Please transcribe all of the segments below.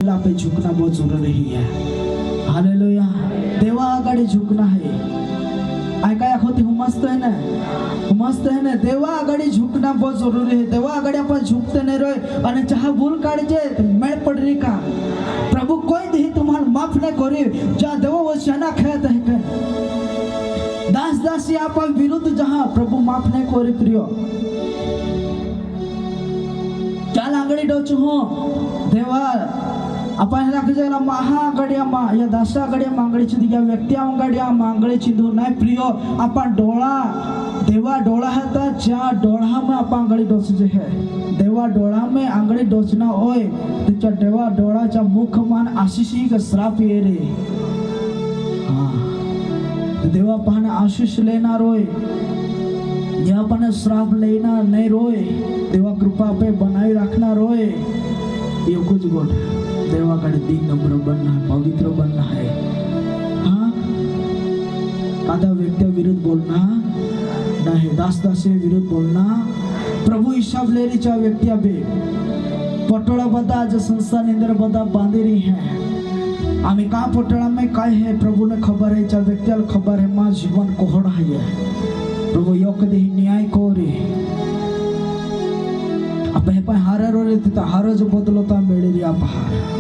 पे झुकना बहुत जरूरी है। हालेलुया। देवा आगाड़ी झुकना है। ऐका होती मस्त है ना, मस्त है ना। देवा आगाड़ी झुकना बहुत जरूरी है। देवा आगाड़ी अपन झुकते नहीं रहे और जहाँ भूल काढजे मेळ पडरी का प्रभु कोई दी तुम्हाला माफ नहीं करी। जहाँ देवा वो शना खेत है के दास दासी अपन विरुद्ध जहाँ प्रभु माफ नहीं करी प्रियो चाल आंगड़ी डोचू हो देवा आपण राखजेला महागड्या मा या दासा गड्या मांगडीची दिया व्यक्ती आंगड्या मांगडीची दूर नाही प्रियो आपण डोळा देवा डोळा है ता ज्या डोळा में आपण आंगडी डोसजे है देवा डोळा में आंगडी डोचना होय त्याच्या देवा डोळाच्या मुख मान आशिषी का श्राप ये रे। हां देवा पाहन आशिष लेणार होय जेव्हा पण श्राप लेणार नाही रोय देवा कृपा पे बनाई रखणार रोय ये कुछ गोट देवाकडे दीन नम्र बनना है, पवित्र बनना है। हाँ कादा व्यक्ति विरुद्ध बोलना नहीं, दास दासी विरुद्ध बोलना प्रभु हिसाब ले रही व्यक्ति अभी पटोला बदा जो संस्था निंदर बदा बांधे रही है आम्ही का पटोला में काय है प्रभु ने खबर है चा व्यक्ति खबर है माँ जीवन कोहड़ है प्रभु योग दे न्याय कोरी अब है पर हारे रो लेते तो हारो जो बदलता मेरे लिया पहाड़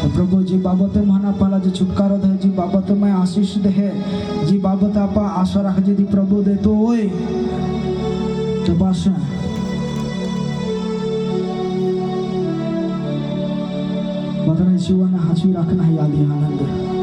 तो प्रभु जी बाबत माना पाला जो छुटकारा दे जी बाबत में आशीष दे है जी बाबत आपा आशा रख जी प्रभु दे तो ओए चबाशा बदन जीवन हाची रखना है याद आनंद